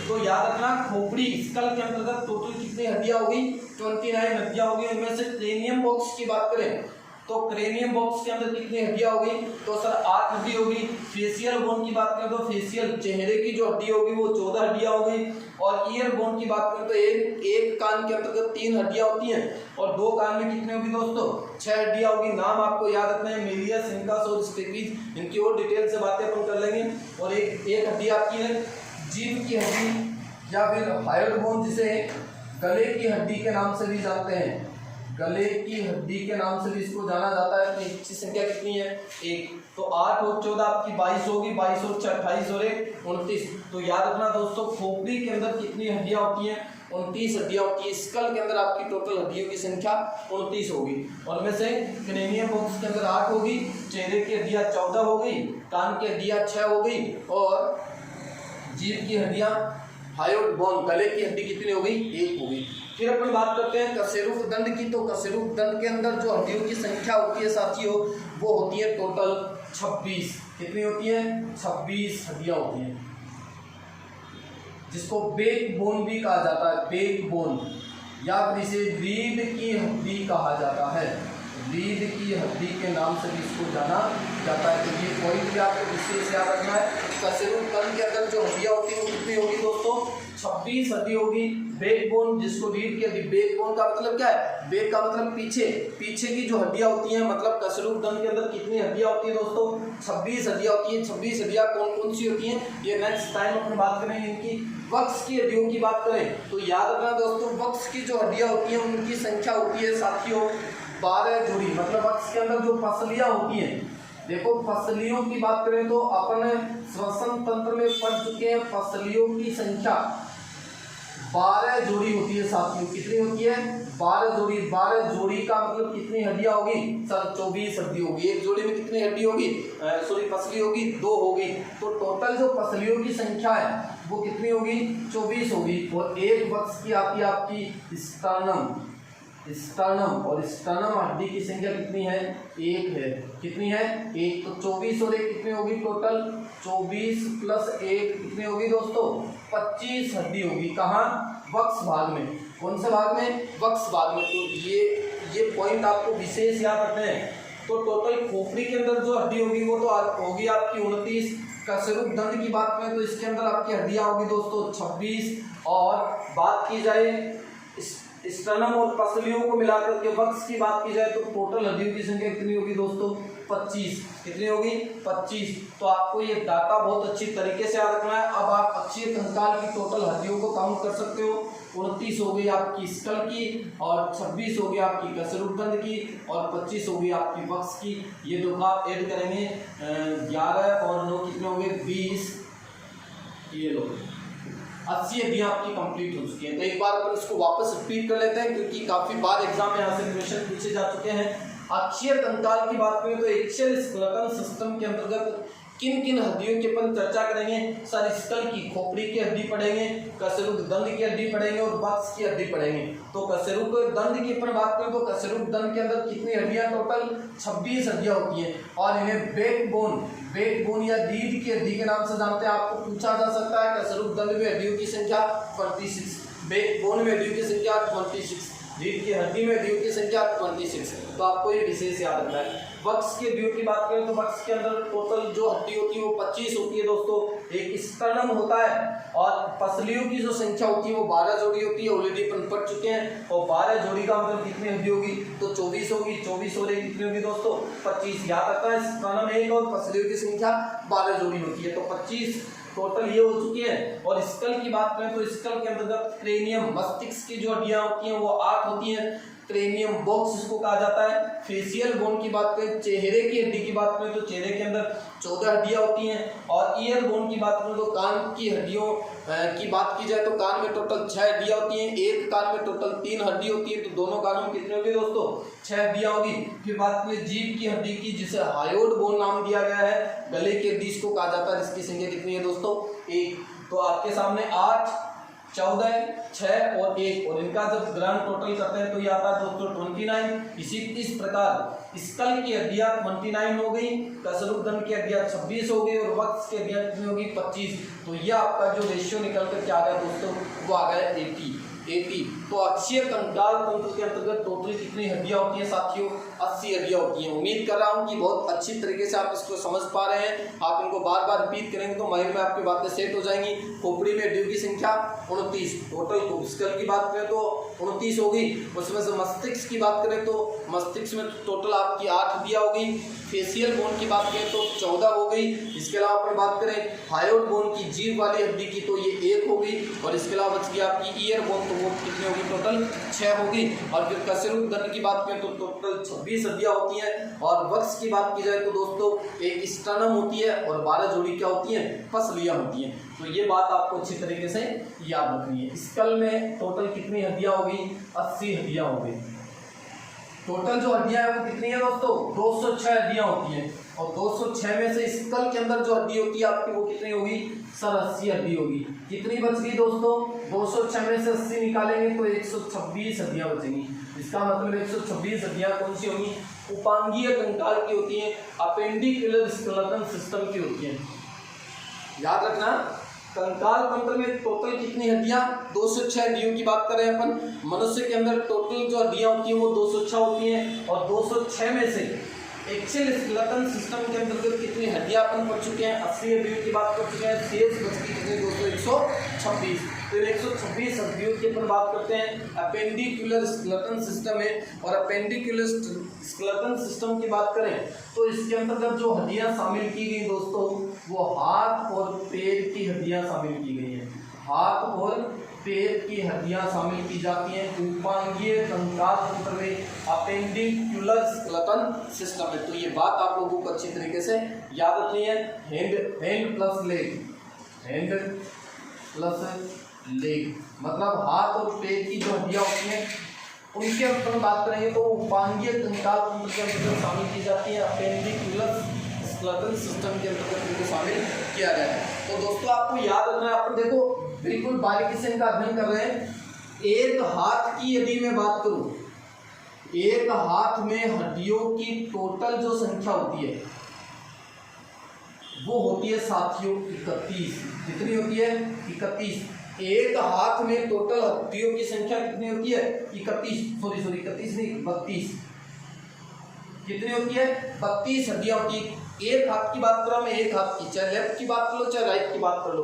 तो याद रखना खोपड़ी स्कल के अंतर्गत टोटल कितनी हड्डियां होगी, 29 हड्डियां होगी। उनमें से क्रेनियम बॉक्स की बात करें तो क्रेनियम बॉक्स के अंदर कितनी हड्डियां होगी, तो सर 8 हड्डी होगी। फेशियल बोन की बात करें तो फेशियल चेहरे की जो हड्डी होगी वो 14 हड्डियां होगी। और ईयर बोन की बात करें तो एक कान के अंतर्गत 3 हड्डियां होती हैं, और 2 कान में कितनी होगी दोस्तों, 6 हड्डियां होगी। नाम आपको याद रखना है, मेलियस, इंकस और स्टेपीज। इनकी और डिटेल से बातें अपन कर लेंगे। और एक हड्डी आपकी है जीभ की हड्डी या फिर हायोड बोन, जिसे गले की हड्डी के नाम से भी जानते हैं। गले की हड्डी के नाम से भी इसको जाना जाता है। तो इसकी संख्या कितनी है, 1। तो 8 और 14 आपकी 22 होगी। 22 और 6 28 और 1 29। तो याद रखना दोस्तों, खोपड़ी के अंदर कितनी हड्डियां होती हैं, 29 हड्डियां होती है। स्कल के अंदर आपकी टोटल हड्डियों की संख्या 29 होगी। और में से क्रेनियम बॉक्स के अंदर 8 होगी, चेहरे की हड्डियां 14 हो गई, कान की हड्डियां 6 हो गई, और जीभ की हड्डियां हायोड बोन गले की हड्डी कितनी हो गई, 1 हो गई। फिर अपन बात करते हैं कशेरुक दंड की। तो कशेरुक दंड के अंदर जो हड्डियों की संख्या होती है साथियों, वो होती है टोटल 26। कितनी होती है, 26 हड्डियां होती हैं, जिसको बैक बोन भी कहा जाता है। बैक बोन, या फिर इसे रीढ़ की हड्डी कहा जाता है। रीढ़ की हड्डी के नाम से भी इसको जाना जाता है। तो ये पॉइंट भी आपको विशेष याद रखना है। कशेरुक दंड के अंदर जो हड्डियां होती है वो कितनी होगी दोस्तों, 26 हड्डी होगी। बैक बोन, जिसको रीढ़ की हड्डी, बैक बोन का मतलब क्या है, बैक का मतलब पीछे की जो हड्डियां होती हैं। मतलब कशेरुक दंड के अंदर कितनी हड्डियां होती है दोस्तों, 26 हड्डियां होती हैं। 26 हड्डियां कौन कौन सी होती हैं, ये नेक्स्ट टाइम अपन बात करेंगे। इनकी वक्ष की हड्डियों की बात करें तो याद रखना दोस्तों, वक्ष की जो हड्डियां होती हैं उनकी संख्या होती है साथियों 12 जोड़ी। मतलब वक्ष के अंदर जो पसलियां होती हैं, देखो पसलियों की बात करें तो अपन श्वसन तंत्र में पढ़ चुके हैं, पसलियों की संख्या 12 जोड़ी होती है साथियों। कितनी होती है, 12 जोड़ी। 12 जोड़ी का मतलब कितनी हड्डियां होगी, सर 24 हड्डी होगी। एक जोड़ी में कितनी हड्डी होगी, सॉरी पसली होगी, 2 होगी। तो टोटल जो पसलियों की संख्या है वो कितनी होगी, 24 होगी। और एक वक्ष की आती है आपकी स्टर्नम, और स्टर्नम हड्डी की संख्या कितनी है, 1 है। कितनी है, 1। तो 24 और 1 कितनी होगी, टोटल 24 प्लस 1 कितनी होगी दोस्तों, 25 हड्डी होगी। कहाँ, वक्ष भाग में। कौन से भाग में, वक्ष भाग में। तो ये पॉइंट आपको विशेष याद रखना है। तो टोटल खोपड़ी के अंदर जो हड्डी होगी वो तो होगी आपकी 29। कशेरुक दंड की बात करें तो इसके अंदर आपकी हड्डियां होगी दोस्तों 26। और बात की जाए स्टर्नम और पसलियों को मिलाकर के वक्ष की बात की जाए तो टोटल हड्डियों की संख्या कितनी होगी दोस्तों, 25। कितनी होगी, 25। तो आपको ये डाटा बहुत अच्छी तरीके से याद रखना है। अब आप अक्षीय कंकाल की टोटल हड्डियों को काउंट कर सकते हो। 29 हो गई आपकी स्कल की, और 26 हो गई आपकी कशेरुक दंड की, और 25 हो गई आपकी वक्ष की। ये दो आप ऐड करेंगे 11 और 9 कितने हो गए, 20। ये लो 80 हड्डियां आपकी कंप्लीट हो चुकी हैं। तो एक बार अपन इसको वापस रिपीट कर लेते हैं, क्योंकि काफी बार एग्जाम में यहाँ से क्वेश्चन पूछे जा चुके हैं। अक्षीय कंकाल की बात करें तो एक्शियल स्केलेटन सिस्टम के अंतर्गत किन किन हड्डियों की अपन चर्चा करेंगे, सर स्कल की, खोपड़ी की हड्डी पढ़ेंगे, कशेरुक दंड की हड्डी पढ़ेंगे, और वक्ष की हड्डी पढ़ेंगे। तो कशेरुक दंड की अपन बात करें तो कशेरुक दंड के अंदर कितनी हड्डियां, टोटल 26 हड्डियां होती हैं। और इन्हें बैक बोन या रीढ़ की हड्डी के नाम से जानते हैं। आपको पूछा जा सकता है कशेरुक दंड में हड्डियों की संख्या 26, बैक बोन में हड्डियों की संख्या 26। रीढ़ की हड्डी में हड्डियों की संख्या 26। तो आपको ये विशेष याद रखना है। वक्स के हड्डियों की बात करें तो वक्स के अंदर टोटल जो हड्डी होती है वो 25 होती है दोस्तों। एक स्टर्नम होता है और पसलियों की जो संख्या होती है वो 12 जोड़ी होती है। ऑलरेडी अपन पढ़ चुके हैं। और 12 जोड़ी का मतलब कितनी हड्डी होगी तो 24 होगी। 24 और कितनी होगी दोस्तों 25। याद रखना है स्टर्नम एक और पसलियों की संख्या 12 जोड़ी होती है। तो 25 टोटल ये हो चुकी है। और स्कल की बात करें तो स्कल के अंतर्गत क्रेनियम मस्तिष्क की जो हड्डियां होती हैं वो 8 होती हैं। क्रेनियम बॉक्स इसको कहा जाता है। फेशियल बोन की बात करें, चेहरे की हड्डी की बात करें तो चेहरे के अंदर 14 हड्डियां होती हैं। और ईयर बोन की बात करें तो कान की हड्डियों की बात की जाए तो कान में टोटल 6 हड्डियां होती हैं। एक कान में टोटल 3 हड्डी होती है। तो दोनों कानों में कितनी होगी दोस्तों 6 हड्डियां होगी। फिर बात करें जीभ की हड्डी की जिसे हायोड बोन नाम दिया गया है। गले की हड्डी इसको कहा जाता है जिसकी संख्या कितनी है दोस्तों 1। तो आपके सामने 8, 14, 6 और 1 और इनका जब ग्रांड टोटल करते हैं तो ये आता है दोस्तों 29। इस प्रकार स्कल की हड्डियां 29 हो गई, कसरुद्दन की हड्डियां 26 हो गई और वक्स की हड्डियां कितनी होगी 25। तो ये आपका जो रेशियो निकल कर क्या आ गया दोस्तों वो आ गया 80। तो अक्षीय कंकाल तंत्र के अंतर्गत टोटल कितनी हड्डियां होती हैं साथियों 80 हड्डियां होती हैं। उम्मीद कर रहा हूं कि बहुत अच्छी तरीके से आप इसको समझ पा रहे हैं। आप इनको बार बार रिपीट करेंगे तो माइंड में आपकी बातें सेट हो जाएंगी। खोपड़ी में हड्डियों की संख्या 29 टोटल। स्कल की बात करें तो 29 होगी। उसमें से मस्तिष्क की बात करें तो मस्तिष्क में टोटल आपकी 8 हड्डियां होगी। फेशियल बोन की बात करें तो 14 हो गई। इसके अलावा अपन बात करें हायोड बोन की जीभ वाली हड्डी की तो ये 1 होगी। और इसके अलावा बच गई आपकी ईयर बोन तो वो कितनी होगी टोटल 6 होगी। और फिर कसरुद्दन की बात करें तो टोटल 26 हड्डियां होती हैं। और वक्स की बात की जाए तो दोस्तों एक स्टर्नम होती है और 12 जोड़ी क्या होती हैं पसलियां होती हैं। तो ये बात आपको अच्छी तरीके से याद रखनी है। स्कल में टोटल कितनी हड्डियां होगी 80 हड्डियां हो गई। टोटल जो हड्डियां है वो कितनी है दोस्तों 206 हड्डियां होती हैं। और 206 में से स्कल के अंदर जो हड्डी होती है आपकी वो कितनी होगी सर 80 हड्डी होगी। कितनी बच गई दोस्तों 206 में से 80 निकालेंगे तो 126 हड्डियां बचेंगी। इसका मतलब 126 हड्डियां कौन सी होंगी उपांगीय कंकाल की होती हैं, अपेंडिकुलर स्केलेटन सिस्टम की होती हैं। याद रखना कंकाल तंत्र में टोटल कितनी हड्डियां 206 हड्डियों की बात करें अपन। मनुष्य के अंदर टोटल जो हड्डियां होती हैं वो 206 होती हैं। और 206 में से एक्सेल स्केलेटन सिस्टम के अंतर्गत कितनी हड्डियां अपन पढ़ चुके हैं 80 हड्डियों की बात कर चुके हैं। शेष बचती कितनी दोस्तों 126। तो 126 हड्डियों की अपन बात करते हैं। अपेंडिकुलर स्केलेटन सिस्टम है। और अपेंडिकुलर स्केलेटन सिस्टम की बात करें तो इसके अंतर्गत जो हड्डियां शामिल की गई दोस्तों वो हाथ और पैर की हड्डियां शामिल की गई हैं। हाथ और पैर की हड्डियां शामिल की जाती हैं उपांगीय कंकाल तंत्र में अपेंडिकुलर स्केलेटन सिस्टम में। तो ये बात आप लोगों को अच्छी तरीके से याद रखनी है। हैंड प्लस लेग मतलब हाथ और पैर की जो हड्डियां होती हैं उनके अंदर बात करेंगे तो उपांगीय कंकाल तंत्र के अंतर्गत शामिल की जाती है। अपेंडिकुलर स्केलेटन सिस्टम के अंतर्गत इनको शामिल किया गया है। तो दोस्तों आपको याद रखना है। अपन देखो बिल्कुल बारीकी से इनका अध्ययन कर रहे हैं। एक हाथ की यदि मैं बात करूं एक हाथ में हड्डियों की टोटल जो संख्या होती है वो होती है साथियों 31। कितनी होती है 31। एक हाथ में टोटल हड्डियों की संख्या कितनी होती है 31 नहीं 32। कितनी होती है 32 हड्डियां होती है। एक हाथ की बात करो मैं एक हाथ की चाहे लेफ्ट की बात कर लो चाहे राइट की बात कर लो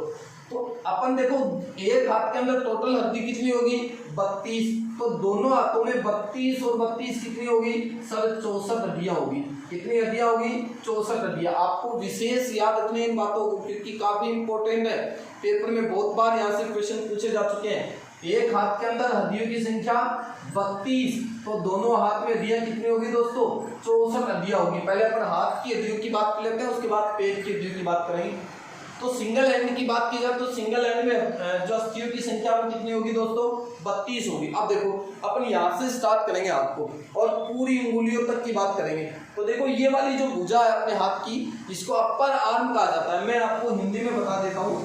तो अपन देखो एक हाथ के अंदर टोटल हड्डी कितनी होगी 32। तो दोनों हाथों में 32 और 32 कितनी होगी सर 64 हड्डियां होगी। कितनी हड्डियां होगी 64 हड्डियां। आपको विशेष याद रखनी इन बातों को क्योंकि काफी इंपॉर्टेंट है। पेपर में बहुत बार यहाँ से क्वेश्चन पूछे जा चुके हैं। एक हाथ के अंदर हड्डियों की संख्या 32 तो दोनों हाथ में हड्डियां कितनी होगी दोस्तों 64 हड्डियां होगी। पहले अपन हाथ की हड्डियों की बात कर लेते हैं उसके बाद पेट की हड्डियों की बात करेंगे। तो सिंगल हैंड की बात की जाए तो सिंगल हैंड में जो अस्थियों की संख्या वो कितनी होगी दोस्तों 32 होगी। अब देखो अपन यहाँ से स्टार्ट करेंगे आपको और पूरी उंगलियों तक की बात करेंगे। तो देखो ये वाली जो भुजा है अपने हाथ की इसको अपर आर्म कहा जाता है। मैं आपको हिंदी में बता देता हूँ।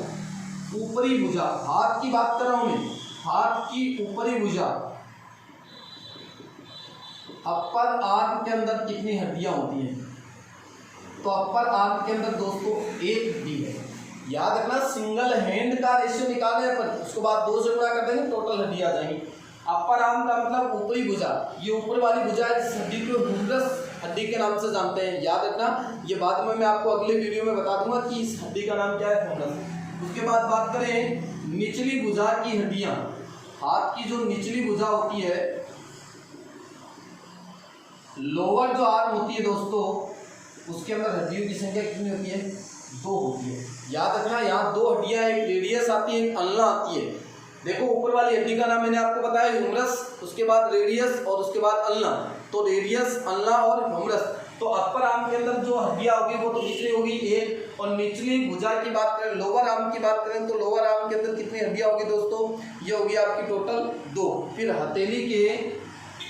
ऊपरी भुजा हाथ की बात कर रहा हूँ मैं। हाथ की ऊपरी भुजा अपर आर्म के अंदर कितनी हड्डियां होती हैं तो अपर आर्म के अंदर दोस्तों एक हड्डी है। याद रखना सिंगल हैंड का रेशियो निकाले अपन उसके बाद 2 से गुणा कर देंगे टोटल हड्डी आ जाएंगी। अपर आर्म का मतलब ऊपरी भुजा, ये ऊपर वाली भुजा है जिस हड्डी को ह्यूमरस हड्डी के नाम से जानते हैं। याद रखना, ये बाद में मैं आपको अगले वीडियो में बता दूंगा कि इस हड्डी का नाम क्या है, ह्यूमरस। उसके बाद बात करें निचली भुजा की हड्डियां। हाथ की जो निचली भुजा होती है, लोअर जो आर्म होती है दोस्तों, उसके अंदर हड्डियों की संख्या कितनी होती है, 2 होती है। याद रखना, यहाँ 2 हड्डियां, एक रेडियस आती है, एक अल्ना आती है। देखो ऊपर वाली हड्डी का नाम मैंने आपको बताया ह्यूमरस, उसके बाद रेडियस और उसके बाद अल्ना। तो रेडियस, अल्ना और ह्यूमरस। तो अपर आर्म के अंदर जो हड्डियां होगी वो तो निचली होगी 1, और निचली भुजा की बात करें, लोअर आर्म की बात करें तो लोअर आर्म के अंदर कितनी हड्डियां होगी दोस्तों, ये होगी आपकी टोटल 2। फिर हथेली के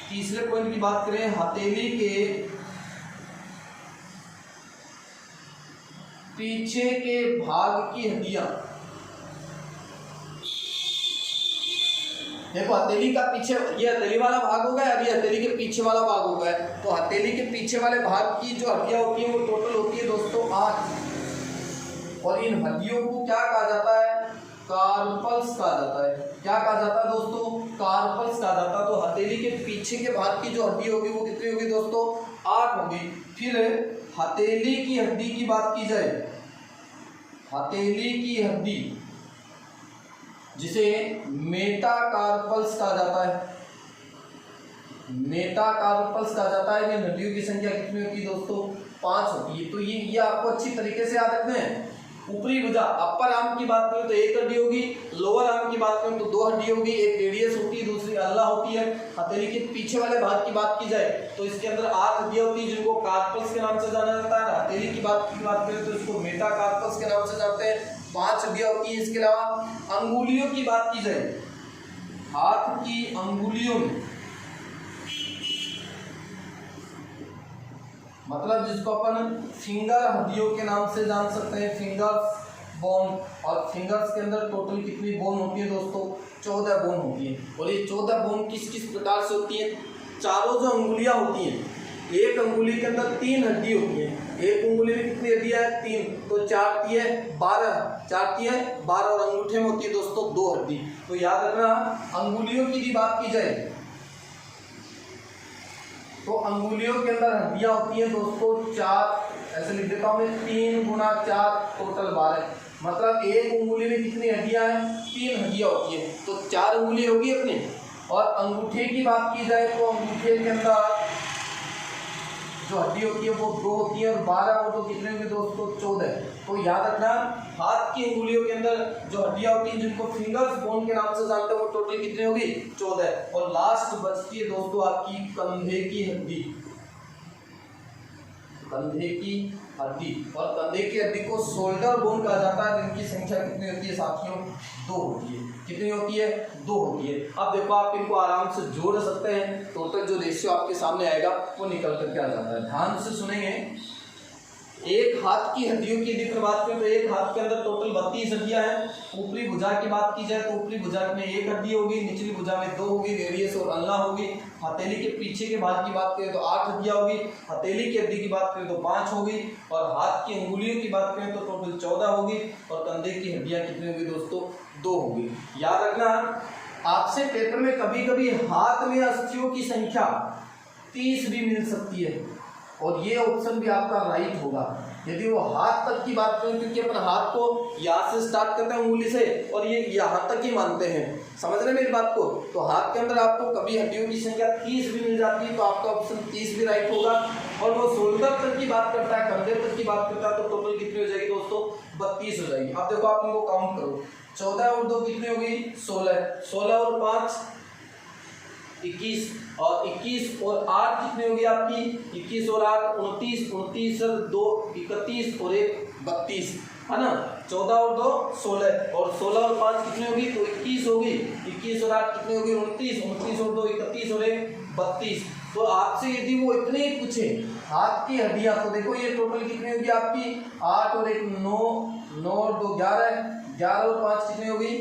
तीसरे पॉइंट की बात करें, हथेली के पीछे के भाग की हड्डियां। देखो हथेली का पीछे, ये हथेली वाला भाग होगा और ये हथेली के पीछे वाला भाग होगा। तो हथेली के पीछे वाले भाग की जो हड्डियां होती है वो टोटल होती है दोस्तों 8। और इन हड्डियों को क्या कहा जाता है, कार्पल्स कहा जाता है। क्या कहा जाता है दोस्तों, कार्पल्स कहा जाता है। तो हथेली के पीछे के भाग की जो हड्डी होगी वो कितनी होगी दोस्तों, 8 होगी। फिर हथेली की हड्डी की बात की जाए, हथेली की हड्डी जिसे मेटाकार्पल्स कहा जाता है, मेटाकार्पल्स कहा जाता है। इन हड्डियों की संख्या कितनी होती है दोस्तों, 5 होती है। तो ये आपको अच्छी तरीके से याद रखना है। ऊपरी भुजा, अपर आर्म की बात करें तो 1 हड्डी होगी, लोअर आर्म की बात करें तो 2 हड्डी होगी, एक रेडियस होती है, दूसरी अल्ना होती है। हथेली के पीछे वाले भाग की बात की जाए तो इसके अंदर 8 हड्डियां होती है जिनको कार्पल्स के नाम से जाना जाता है। हथेली की बात करें तो इसको मेटाकार्पल्स के नाम से जानते हैं, 5 हड्डियां होती है। इसके अलावा अंगुलियों की बात की जाए, हाथ की अंगुलियों में, मतलब जिसको अपन फिंगर हड्डियों के नाम से जान सकते हैं, फिंगर्स बोन। और फिंगर्स के अंदर टोटल कितनी बोन होती है दोस्तों, 14 बोन होती है। और ये 14 बोन किस किस प्रकार से होती है, चारों जो अंगुलियां होती हैं, एक अंगुली के अंदर 3 हड्डी होती है। एक अंगुली में कितनी हड्डियां है, 3, तो 4 है 12, 4 है 12, और अंगूठे में होती है दोस्तों 2 हड्डी। तो याद रखना, अंगुलियों की भी बात की जाए तो अंगुलियों के अंदर हड्डियां होती हैं दोस्तों 4, ऐसे लिख देता हूं मैं, 3 गुना 4 टोटल 12। मतलब एक अंगुली में कितनी हड्डियां हैं, 3 हड्डियां होती हैं। तो 4 अंगुली होगी अपनी। और अंगूठे की बात की जाए तो अंगूठे के अंदर जो हड्डी होती है वो 2 होती है, और 12 वो तो कितने होंगे दोस्तों, 14। तो याद रखना, हाथ की अंगुलियों के अंदर जो हड्डियां होती हैं जिनको फिंगर्स बोन के नाम से जानते हैं वो टोटल कितनी होगी, 14। और लास्ट बचती है दोस्तों आपकी कंधे की हड्डी, कंधे की हड्डी। और कंधे की हड्डी को शोल्डर बोन कहा जाता है, जिनकी संख्या कितनी होती है साथियों, 2 होती है। कितनी होती है, 2 होती है। अब देखो आप इनको आराम से जोड़ सकते हैं, टोटल जो रेशियो आपके सामने आएगा वो निकल करके आ जाता है। ध्यान से सुनेंगे, एक हाथ की हड्डियों की यदि बात करें तो एक हाथ के अंदर टोटल 32 हड्डियां हैं। ऊपरी भुजा की बात की जाए तो ऊपरी भुजा में 1 हड्डी होगी, निचली भुजा में 2 होगी, रेडियस और अल्ना होगी। हथेली के पीछे के भाग की बात करें तो 8 हड्डियां होगी, हथेली की हड्डी की बात करें तो 5 होगी, और हाथ की अंगुलियों की बात करें तो टोटल 14 होगी, और कंधे की हड्डियां कितनी होगी दोस्तों, 2 होगी। याद रखना, आपसे पेपर में कभी कभी हाथ में अस्थियों की संख्या 30 भी मिल सकती है, और ये ऑप्शन भी आपका राइट होगा यदि वो हाथ तक की बात करें, क्योंकि अपन हाथ को यहाँ से स्टार्ट करते हैं उंगली से, और ये यहाँ तक ही मानते हैं। समझ रहे मेरी बात को। तो हाथ के अंदर आपको कभी हड्डियों की संख्या 30 भी मिल जाती है तो आपका ऑप्शन 30 भी राइट होगा। और वो शोल्डर तक की बात करता है, कंधे तक की बात करता है, तो टोटल कितनी हो जाएगी दोस्तों, 32 हो जाएगी। अब देखो आप इनको काउंट करो, 14 और 2 कितनी होगी, 16, 16 और 5 21, और 21 और 8 कितनी होगी आपकी, 21 और 8 29, 29 और 2 31, और 1 32, है ना। 14 और 2 16, और 16 और 5 कितनी होगी, तो 21 होगी। 21 और 8 कितनी होगी, 29, 29 और 2 31, और 1 32। तो आपसे यदि वो इतने पूछे हाथ की हड्डियां, तो देखो ये टोटल कितनी होगी आपकी, 8 और 1 9, 9 और 2 11, 11 और 5 कितनी होगी,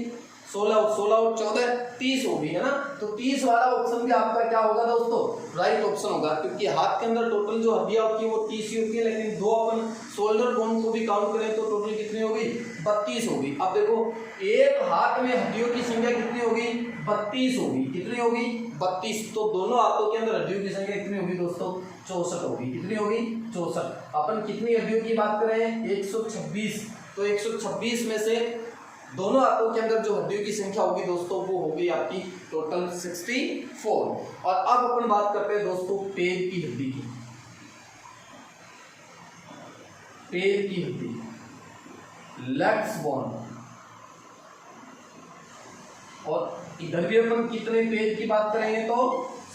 16, 16 और 14 30 होगी, है ना। तो 30 वाला ऑप्शन भी आपका क्या होगा दोस्तों, राइट ऑप्शन होगा, क्योंकि हाथ के अंदर टोटल जो हड्डियां होती है वो 30 ही होती है, लेकिन 2 अपन शोल्डर बोन को भी काउंट करें तो टोटल कितनी होगी, 32 होगी। अब देखो एक हाथ में हड्डियों की संख्या कितनी होगी, 32 होगी। कितनी होगी? 32। तो दोनों हाथों के अंदर हड्डियों की संख्या कितनी होगी दोस्तों? 64 होगी। कितनी होगी? 64। अपन कितनी हड्डियों की बात कर रहे हैं? 126। तो 126 में से दोनों हाथों के अंदर जो हड्डियों की संख्या होगी दोस्तों वो होगी आपकी टोटल 64। और अब अपन बात करते हैं दोस्तों पैर की हड्डी की। पैर की हड्डी, लेग्स बोन। और इधर भी अपन कितने पैर की बात करेंगे? तो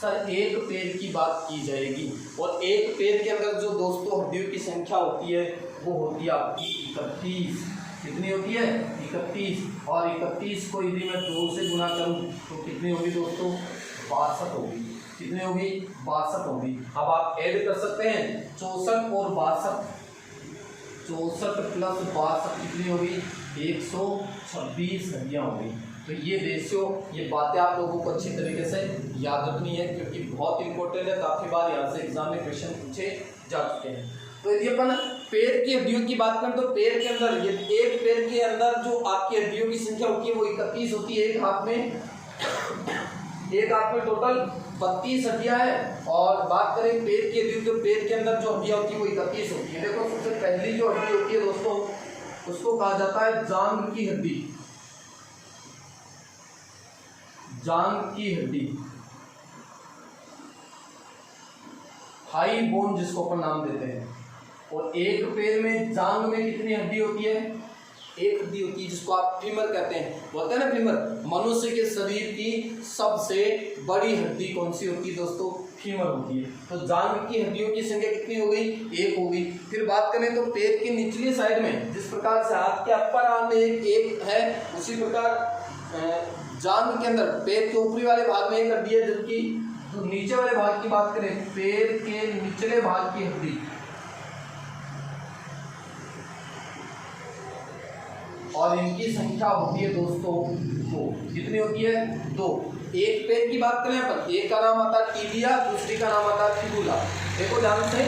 सर एक पैर की बात की जाएगी। और एक पैर के अंदर जो दोस्तों हड्डियों की संख्या होती है वो होती है आपकी 31। कितनी होती है? 31। और 31 को यदि मैं 2 से गुना करूं तो कितनी होगी दोस्तों? 62 होगी। कितनी होगी? 62 होगी। अब आप ऐड कर सकते हैं 64 और 62। 64 प्लस 62 कितनी होगी? 126 हड्डियां होगी। तो ये रेशियो, ये बातें आप लोगों को अच्छी तरीके से याद रखनी है क्योंकि बहुत इंपॉर्टेंट है। काफी बार यहाँ से एग्जाम में क्वेश्चन पूछे जा चुके हैं। तो यदि अपन पैर की हड्डियों की बात करें तो पैर के अंदर ये एक पैर के अंदर जो आपकी हड्डियों की संख्या होती है वो 31 होती है। एक हाथ में टोटल 32 हड्डियां हैं। और बात करें पैर की हड्डियों तो पैर के अंदर जो हड्डियां होती है वो 31 होती है। देखो सबसे पहली जो हड्डी होती है दोस्तों उसको कहा जाता है जांघ की हड्डी। जांघ की हड्डी, थाई बोन जिसको अपन नाम देते हैं। और एक पैर में जांघ में कितनी हड्डी होती है? एक हड्डी होती है जिसको आप फीमर कहते हैं। बोलते हैं ना फीमर। मनुष्य के शरीर की सबसे बड़ी हड्डी कौन सी होती है दोस्तों? फीमर होती है। तो जांघ की हड्डियों की संख्या कितनी हो गई? 1 हो गई। फिर बात करें तो पैर की निचली साइड में जिस प्रकार से हाथ के अपर आर्म में एक है उसी प्रकार जांघ के अंदर पैर के ऊपरी वाले भाग में एक हड्डी है। जबकि तो नीचे वाले भाग की बात करें पैर के निचले भाग की हड्डी और इनकी संख्या होती है दोस्तों 2। कितनी होती है? 2। एक पैर की बात करें अपन, एक का नाम आता है टिबिया, दूसरी का नाम आता है फिबुला। देखो ध्यान से,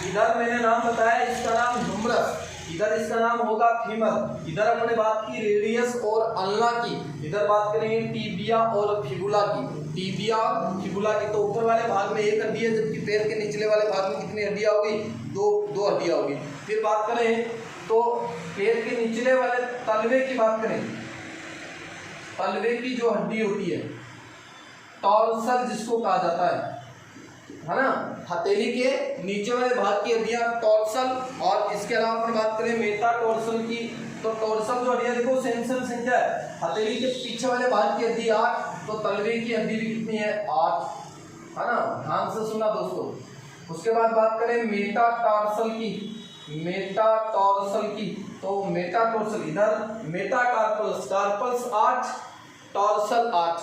इधर मैंने नाम बताया इसका नाम ह्यूमरस, इधर इसका नाम होगा फीमर। इधर अपने बात की रेडियस और अल्ना की, इधर बात करेंगे टिबिया और फिबुला की। टिबिया और फिबुला की तो ऊपर वाले भाग में एक हड्डी है जबकि पैर के निचले वाले भाग में कितनी हड्डियां होगी? 2 हड्डियां होगी। फिर बात करें तो पैर के निचले वाले तलवे की बात करें, तलवे की जो हड्डी होती है टॉर्सल जिसको कहा जाता है ना, हथेली के नीचे वाले भाग की हड्डियां टॉर्सल। और इसके अलावा अपन बात करें मेटाटॉर्सल की, तो टॉर्सल जो हड्डियां देखो सेम संख्या है। हथेली के पीछे वाले भाग की हड्डी 8, तो तलवे की हड्डी भी कितनी है? 8, है ना। ध्यान से सुना दोस्तों। उसके बाद बात करें मेटाटार्सल की, मेटाटॉर्सल की, तो मेटाटॉर्सल इधर मेटाकार्पल्स, कार्पल्स 8, टॉर्सल 8,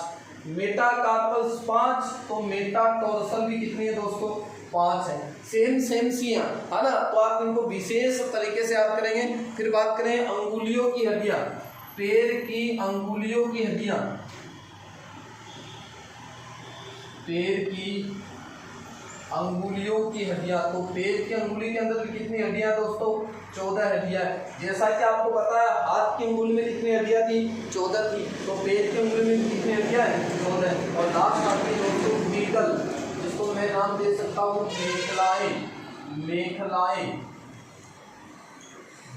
मेटाकार्पल्स 5, तो मेटाटॉर्सल भी कितनी है दोस्तों? 5 है। सेम सियां, है ना। तो आप इनको विशेष तरीके से याद करेंगे। फिर बात करें अंगुलियों की हड्डियां, पैर की अंगुलियों की हड्डियां, पैर की अंगुलियों की हड्डियां, तो पैर की अंगुली के अंदर कितनी हड्डियां दोस्तों? 14 हड्डियां। जैसा कि आपको पता है हाथ की अंगुली में कितनी हड्डियां थी? 14 थी। तो पैर की अंगुली में कितनी हड्डियां हैं? 14। और लास्ट आपकी दोस्तों नीडल, जिसको मैं नाम दे सकता हूँ मेखलाएं,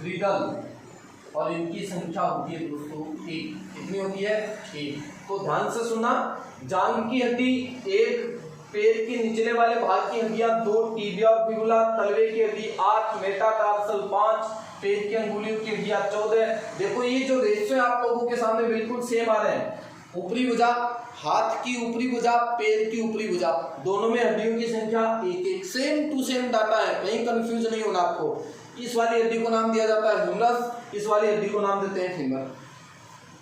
ब्रिडल, और इनकी संख्या होती है दोस्तों 1। कितनी होती है? 1। तो ध्यान से सुना, जांघ की हड्डी 1, पैर के निचले वाले भाग की हड्डियां 2, टिबिया और फिबुला, तलवे की हड्डी 8, मेटाटार्सल 5, पैर की अंगुलियों की हड्डियां 14। देखो ये जो रेशियो आप लोगों के सामने बिल्कुल सेम आ रहे हैं। ऊपरी भुजा, हाथ की ऊपरी भुजा, पैर की ऊपरी भुजा, दोनों में हड्डियों की संख्या 1, सेम टू सेम डाटा है, कहीं कंफ्यूज नहीं होना आपको। इस वाली हड्डी को नाम दिया जाता है ह्यूमरस, इस वाली हड्डी को नाम देते हैं फीमर।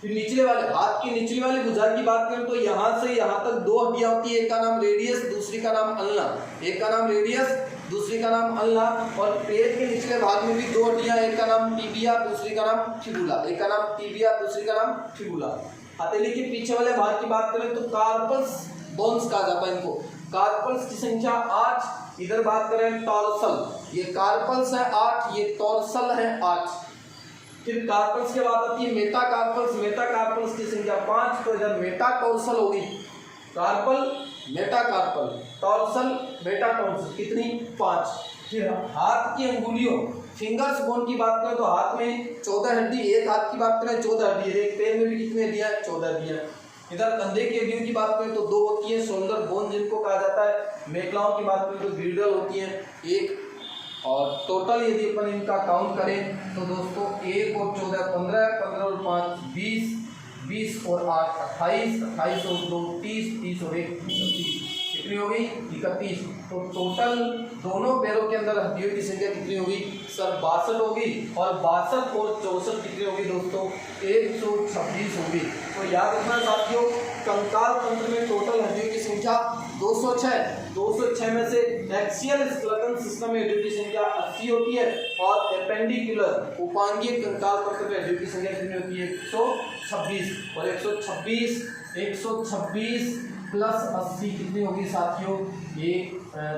फिर निचले वाले हाथ की निचली वाली भुजा की बात करें तो यहाँ से यहाँ तक 2 हड्डियां होती है, एक का नाम रेडियस, दूसरी का नाम अल्ना, एक का नाम रेडियस, दूसरी का नाम अल्ना। और पैर के निचले भाग में भी 2 हड्डियां, एक का नाम टिबिया, दूसरी का नाम फिबुला, एक का नाम टिबिया, दूसरी का नाम फिबुला। हथेली के पीछे वाले भाग की बात करें तो कार्पल्स बोन्स कहा जाता है इनको। कार्पल्स की संख्या 8। इधर बात करें टॉर्सल, ये कार्पल्स है 8, ये टॉर्सल है 8। फिर कार्पल्स के बाद आती है मेटाकार्पल्स। मेटाकार्पल्स की संख्या 5। तो इधर मेटाटॉर्सल होगी, कार्पल मेटाकार्पल, टॉर्सल मेटाटॉर्सल, कितनी 5। फिर हाथ की अंगुलियों, फिंगर्स बोन की बात करें तो हाथ में 14 हड्डी, एक हाथ की बात करें 14 हड्डी, एक पैर में भी कितनी हड्डियां है, 14 हड्डियां। इधर कंधे की हड्डियों की बात करें तो 2 होती है, शोल्डर बोन जिनको कहा जाता है। मेखलाओं की बात करें तो ग्रीडल होती है 1। और टोटल यदि अपन इनका काउंट करें तो दोस्तों 1 और 14 15, 15 और 5 20, 20 और 8 28, 28 और 2 30, 30 और 1 31, कितनी होगी 31। तो टोटल दोनों पैरों के अंदर हड्डियों की संख्या कितनी होगी सर 62 होगी। और 62 और 64 कितनी होगी दोस्तों 126 होगी। तो याद रखना साथियों, कंकाल तंत्र में टोटल हड्डियों की संख्या 206 में से एक्सियल स्केलेटन सिस्टम में हड्डियों की संख्या 80 होती है और एपेंडिकुलर उपांगीय कंकाल तंत्र में हड्डियों की संख्या कितनी होती है 126। और 126 प्लस 80 कितनी होगी साथियों, ये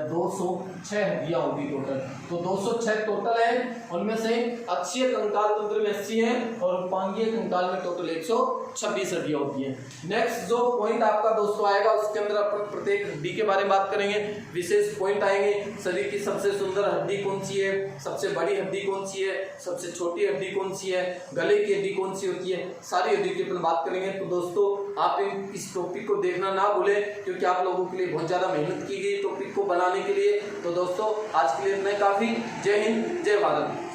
206 हड्डियां होगी टोटल। तो 206 टोटल है, उनमें से अक्षीय कंकाल तंत्र में 80 है और उपांगीय कंकाल में टोटल 126 हड्डियां होती हैं। नेक्स्ट जो पॉइंट आपका दोस्तों आएगा उसके अंदर अपन प्रत्येक हड्डी के बारे में बात करेंगे, विशेष पॉइंट आएंगे। शरीर की सबसे सुंदर हड्डी कौन सी है, सबसे बड़ी हड्डी कौन सी है, सबसे छोटी हड्डी कौन सी है, गले की हड्डी कौन सी होती है, सारी हड्डी की अपन बात करेंगे। तो दोस्तों आप इस टॉपिक को देखना ना भूलें, क्योंकि आप लोगों के लिए बहुत ज़्यादा मेहनत की गई टॉपिक को बनाने के लिए। तो दोस्तों आज के लिए इतना ही काफ़ी। जय हिंद, जय भारत।